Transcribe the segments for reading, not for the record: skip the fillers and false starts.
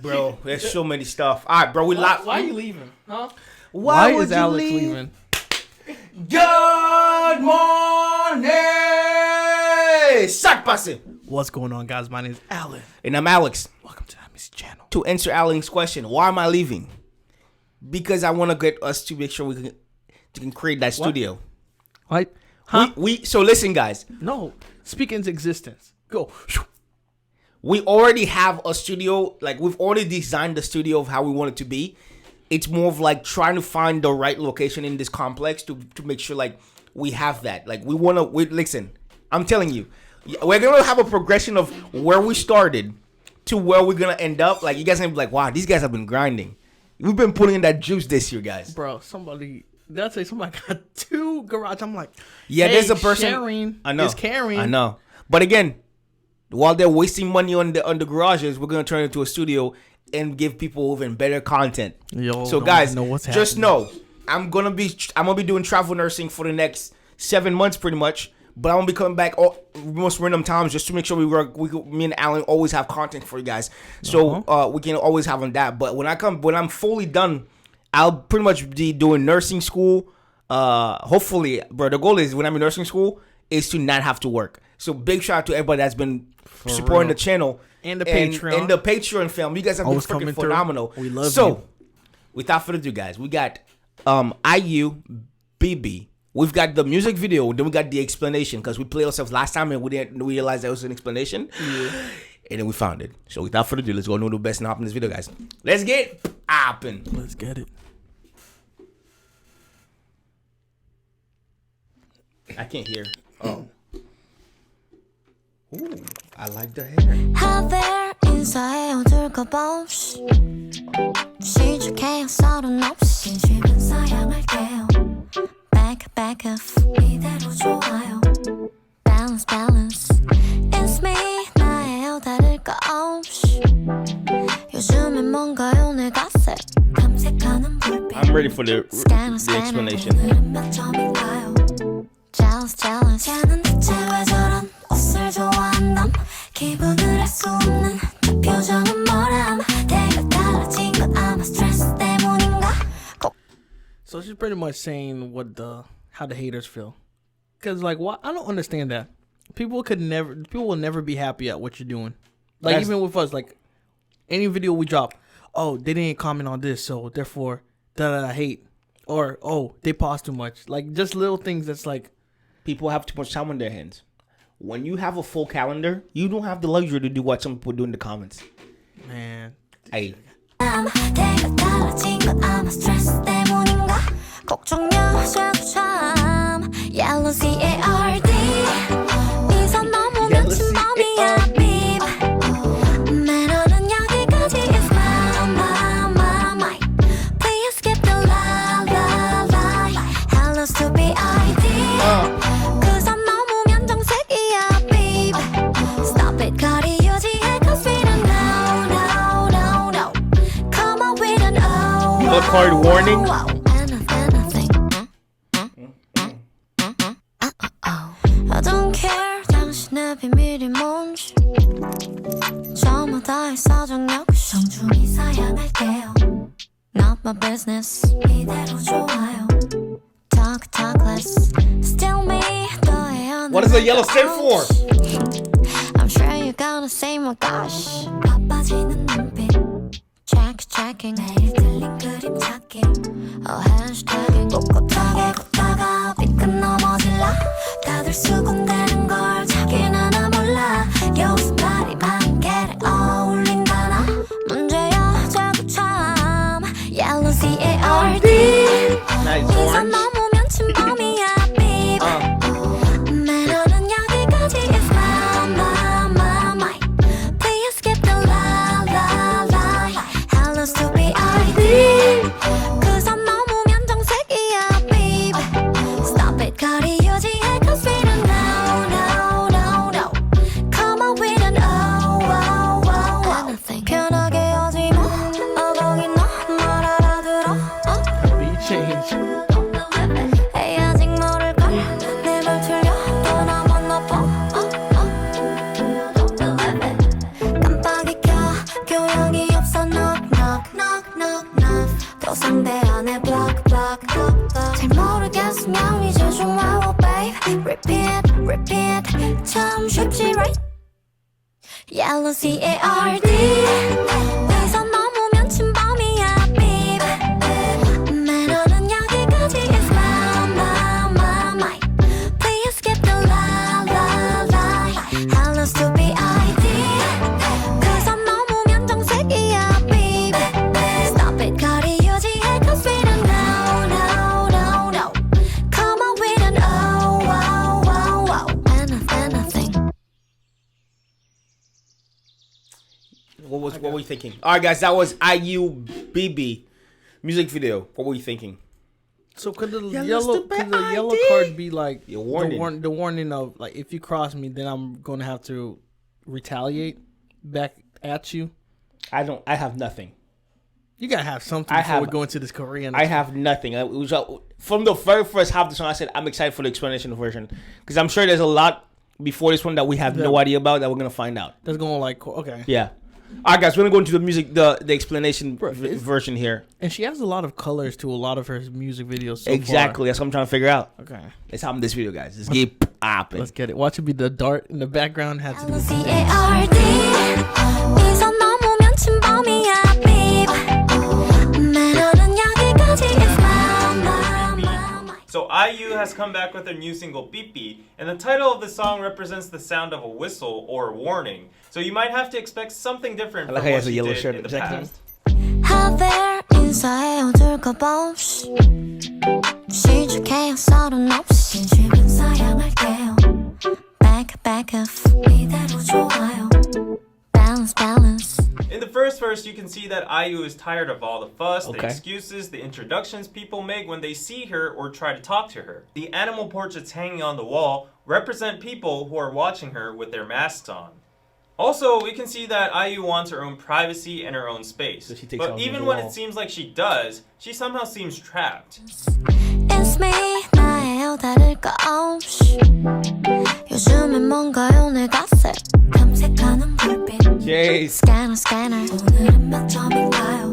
Bro, there's so many stuff. All right, bro, we locked. Why are you leaving? Huh? Why is Alex leaving? Good morning! Suck passing. What's going on, guys? My name is Alan. And I'm Alex. Welcome to the Amicy channel. To answer Alan's question, why am I leaving? Because I want to get us to make sure we can create that studio. What? Huh? So listen, guys. No. Speak into existence. Go. We already have a studio. Like, we've already designed the studio of how we want it to be. It's more of like trying to find the right location in this complex to make sure like we have that. Like, listen, I'm telling you, we're going to have a progression of where we started to where we're going to end up. Like, you guys are going to be like, wow, these guys have been grinding. We've been putting in that juice this year, guys. Bro, somebody got 2 garage. I'm like, yeah, hey, there's a person. Sharing I know. is caring. I know. But again, while they're wasting money on the garages, we're going to turn it into a studio and give people even better content. Yo, so guys, just know I'm gonna be doing travel nursing for the next 7 months pretty much, but I'm gonna be coming back most random times just to make sure me and Alan always have content for you guys. So we can always have on that. But when I'm fully done, I'll pretty much be doing nursing school. Hopefully, bro, the goal is when I'm in nursing school is to not have to work. So big shout out to everybody that's been supporting the channel. And the Patreon. And the Patreon film. You guys have been freaking phenomenal. We love you. So, without further ado, guys, we got BBIBBI. We've got the music video. Then we got the explanation. Because we played ourselves last time and we didn't realize there was an explanation. Yeah. And then we found it. So, without further ado, let's go know the best and hop in this video, guys. Let's get hopping. Let's get it. I can't hear. Oh. Ooh, I like the hair. 하벨 인사해요 들까봐 없이 시작해요 서른 없이 쉬면서 향할게요 Back off 이대로 좋아요 Balance It's me 나예요 다를 거 없이 요즘엔 뭔가요 내 갓색 탐색하는 불빛 I'm ready for the explanation. 몇 점인가요 Jealous 쟤는 대체 왜 저런 옷을 좋아한담 기분을 알 수 없는 그 표정은 뭐람 내가 달라진 건 아마 스트레스 때문인가 So she's pretty much saying how the haters feel. Cause like what I don't understand that. People will never be happy at what you're doing. Like even with us, like any video we drop, oh, they didn't comment on this, so therefore I hate. Or they pause too much. Like just little things that's like people have too much time on their hands. When you have a full calendar, you don't have the luxury to do what some people do in the comments. Man. Hey. Card warning. I don't care 당신의 비밀이 뭔지 저마다의 사정 역시 정중히 사양할게요 Not my business 이대로 좋아요 Talk less Still me 너의 What does the yellow stand for? I'm sure you're gonna say my gosh 바빠지는 눈빛 Checking 매일 틀린 그림 찾기 hashtag 꼿꼿하게 걷다가 삐끗 넘어질라 다들 수군대는 걸 자기는 하나 몰라 여기서 말이 많은 개를 어울린다나 문제야 저도 참 Yellow C-A-R-D 이선 넘으면 침범이야 babe 매너는 여기까지 is my Please skip the la Hello to BBIBBI 그선 넘으면 정색이야 babe Stop it 거리 유지해 cause we don't know repeat, repeat. 참 쉽지, right? Yellow CARD. 위선 넘으면 침범이야, babe. 매너는 여기까지 is my. Please skip the la. Hello, stupid ID. 그선 넘으면 정색이야, babe. Stop it, 거리 유지해, 'cause we don't know. Come on with an oh. Anything. What were you thinking? All right, guys, that was BBIBBI music video. What were you thinking? So could the Yellow yellow card be like Your warning. the warning of like if you cross me, then I'm gonna have to retaliate back at you? I have nothing. You gotta have something before we go into this Korean. I have nothing. It was from the very first half of the song. I said I'm excited for the explanation version because I'm sure there's a lot before this one that we have no idea about that we're gonna find out. That's going like okay. Yeah. All right, guys, we're gonna go into the music, the explanation version here. And she has a lot of colors to a lot of her music videos. So Exactly. far. That's what I'm trying to figure out. Okay. Let's hop in this video, guys. Let's get popping. Let's get it. Watch it be the dart in the background. Has to do with CARD. 위선 넘으면 침범이야, babe. 매너는 여기까지 is my. So IU has come back with their new single BBIBBI, and the title of the song represents the sound of a whistle or a warning. So you might have to expect something different I like from how he what has a she yellow did shirt. in the Exactly. past. 하벨 인사해 어둘까봐 없이 시작해요 서른 없이 진심은 사양할게요 Back off 이대로 좋아요 Balance In the first verse, you can see that IU is tired of all the fuss, the Okay. excuses, the introductions people make when they see her or try to talk to her. The animal portraits hanging on the wall represent people who are watching her with their masks on. Also, we can see that IU wants her own privacy and her own space. So she takes But on even the when wall. it seems like she does, she somehow seems trapped. It's me 나예요 다를 거 없이 요즘엔 뭔가요 내 갓을 탐색하는 불빛 Jeez. Scanner 오늘은 몇 점인가요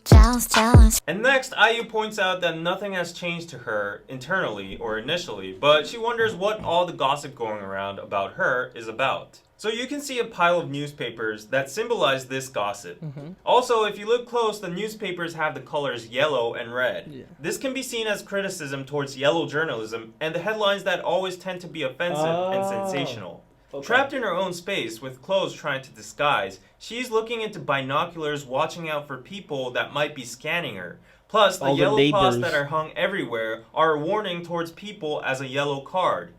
Jealous And next, IU points out that nothing has changed to her internally or initially, but she wonders what all the gossip going around about her is about. So you can see a pile of newspapers that symbolize this gossip. Also, if you look close, the newspapers have the colors yellow and red. Yeah. This can be seen as criticism towards yellow journalism and the headlines that always tend to be offensive and sensational. Okay. Trapped in her own space with clothes trying to disguise, she's looking into binoculars watching out for people that might be scanning her. Plus, the All the yellow cloths neighbors. that are hung everywhere are a warning towards people as a yellow card.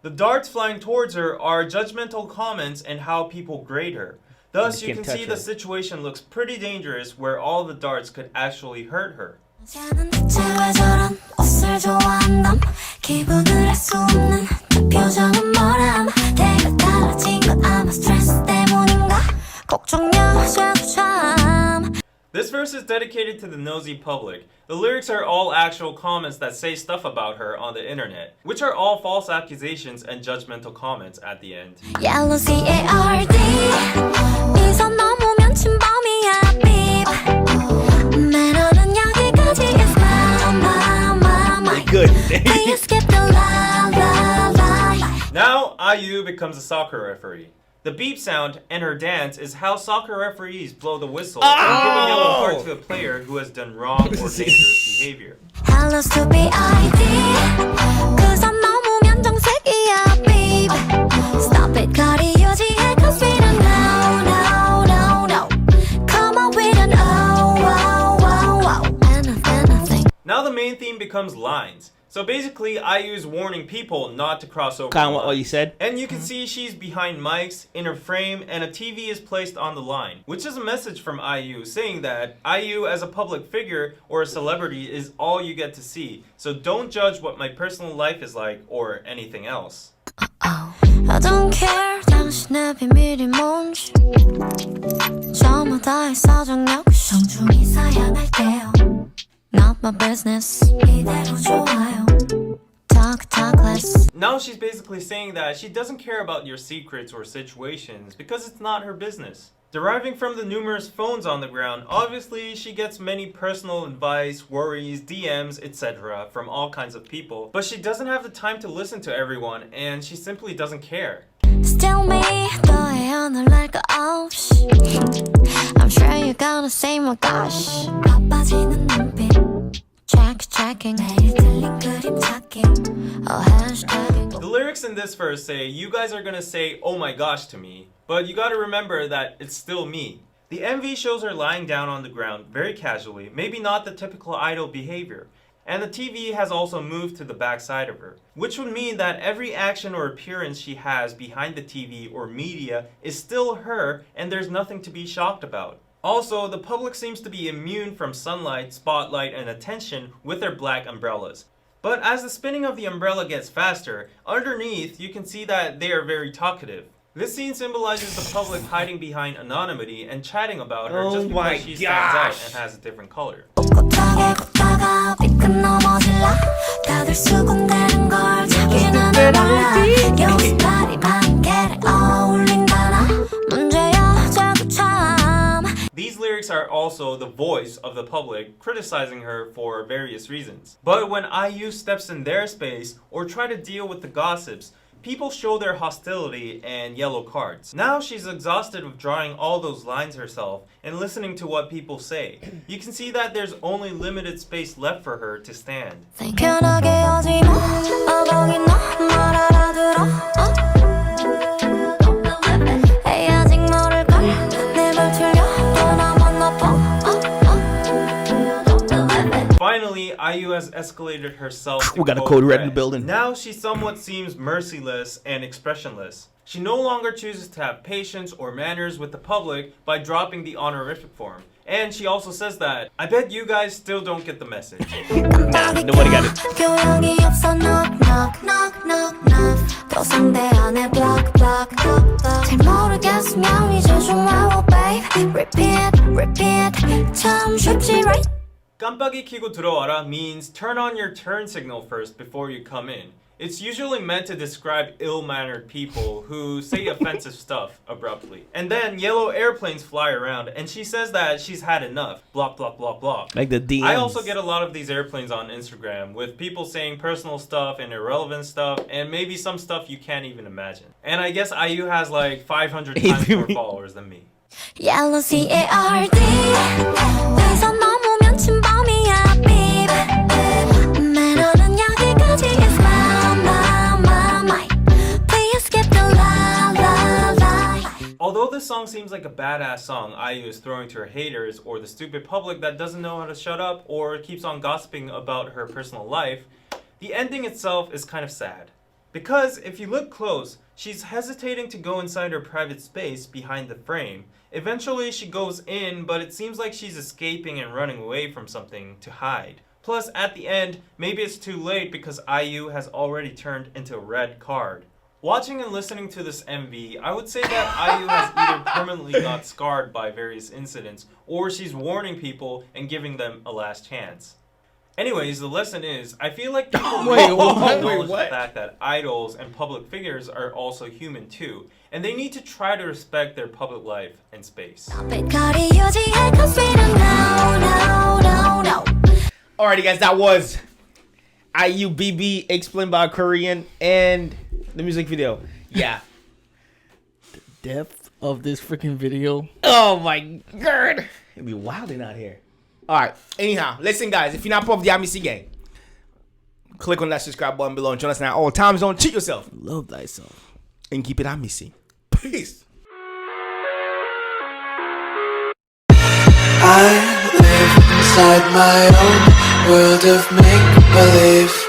The darts flying towards her are judgmental comments and how people grade her. Thus, You you can't can see touch the her. situation looks pretty dangerous where all the darts could actually hurt her. 쟤는 대체 왜 저런 옷을 좋아한담 기분을 알 수 없는 그 표정은 뭐람 내가 달라진 건 아마 스트레스 때문인가 걱정여셔도 참 This verse is dedicated to the nosy public. The lyrics are all actual comments that say stuff about her on the internet, which are all false accusations and judgmental comments at the end. Yellow CARD 위선 넘으면 침범이야 babe 매너는 여기까지 is my Good. Please skip the la Now, IU becomes a soccer referee. The beep sound and her dance is how soccer referees blow the whistle and give a yellow card to a player who has done wrong or dangerous behavior. Hello stupid ID 그선 넘으면 정색이야 babe Stop it 거리 유지해 'cause we don't know Come on with an oh anything Now the main theme becomes lines. So basically, IU is warning people not to cross over Kind the of what line. you said. And you can see she's behind mics, in her frame, and a TV is placed on the line, which is a message from IU saying that IU as a public figure or a celebrity is all you get to see. So don't judge what my personal life is like or anything else. I don't care 당신의 비밀이 뭔지 저마다의 사정 역시 정중히 사양할게요 Not my business 이대로 좋아요 Talk less Now she's basically saying that she doesn't care about your secrets or situations because it's not her business. Deriving from the numerous phones on the ground, obviously she gets many personal advice, worries, DMs, etc. from all kinds of people, but she doesn't have the time to listen to everyone and she simply doesn't care. Still me, 너의 오늘 날거 없이 I'm sure you're gonna say my gosh 바빠지는 눈빛 checking 매일 틀린 그림 찾기 hashtagging The lyrics in this verse say, you guys are gonna say, oh my gosh to me, but you gotta remember that it's still me. The MV shows her lying down on the ground very casually, maybe not the typical idol behavior. And the TV has also moved to the back side of her, which would mean that every action or appearance she has behind the TV or media is still her and there's nothing to be shocked about. Also, the public seems to be immune from sunlight, spotlight, and attention with their black umbrellas. But as the spinning of the umbrella gets faster, underneath you can see that they are very talkative. This scene symbolizes the public hiding behind anonymity and chatting about her just because she stands out and has a different color. 걷다가 삐끗 넘어질라 다들 수군대는 걸 자기는 몰라 여기서 다리만 개를 어울린다나 문제야 자꾸 참. These lyrics are also the voice of the public criticizing her for various reasons. But when IU steps in their space or try to deal with the gossips, people show their hostility and yellow cards. Now she's exhausted of drawing all those lines herself and listening to what people say. You can see that there's only limited space left for her to stand. 편하게 하지 마 거기 너말 알아들어 에이 아직 모를걸 내발 틀려 또 나만 나빠 Finally, IU has escalated herself to We got a code code red in red. the building. Now she somewhat seems merciless and expressionless. She no longer chooses to have patience or manners with the public by dropping the honorific form. And she also says that, I bet you guys still don't get the message. Nah, nobody got it. 교양이 없어 knock knock knock knock knock 또 상대 안에 block block block block 잘 모르겠으면 이제 좀 와워 babe repeat repeat 참 쉽지 right. 깜빡이 켜고 들어와라 means turn on your turn signal first before you come in. It's usually meant to describe ill-mannered people who say offensive stuff abruptly. And then yellow airplanes fly around and she says that she's had enough. Block, block, block, block. Like the DMs. I also get a lot of these airplanes on Instagram with people saying personal stuff and irrelevant stuff and maybe some stuff you can't even imagine. And I guess IU has like 500 times more followers than me. Yellow CARD 여기서 넘으면 침범이야 babe 매너는 여기까지 is my please skip the la. Although this song seems like a badass song IU is throwing to her haters or the stupid public that doesn't know how to shut up or keeps on gossiping about her personal life, the ending itself is kind of sad. Because if you look close, she's hesitating to go inside her private space behind the frame. Eventually she goes in, but it seems like she's escaping and running away from something to hide. Plus, at the end, maybe it's too late because IU has already turned into a red card. Watching and listening to this MV, I would say that IU has either permanently got scarred by various incidents, or she's warning people and giving them a last chance. Anyways, the lesson is, I feel like people need to acknowledge the fact that idols and public figures are also human too, and they need to try to respect their public life and space. 거리 유지해 cause we don't know. Alrighty, guys, that was BBIBBI explained by a Korean and the music video. Yeah. Depth of this freaking video. Oh my god. It'd be wilding out here. Alright, anyhow, listen, guys, if you're not part of the Amicy gang, click on that subscribe button below and join us now all time zone. Treat yourself. Love thyself. And keep it Amicy. Peace. I live inside my own world of make-believe.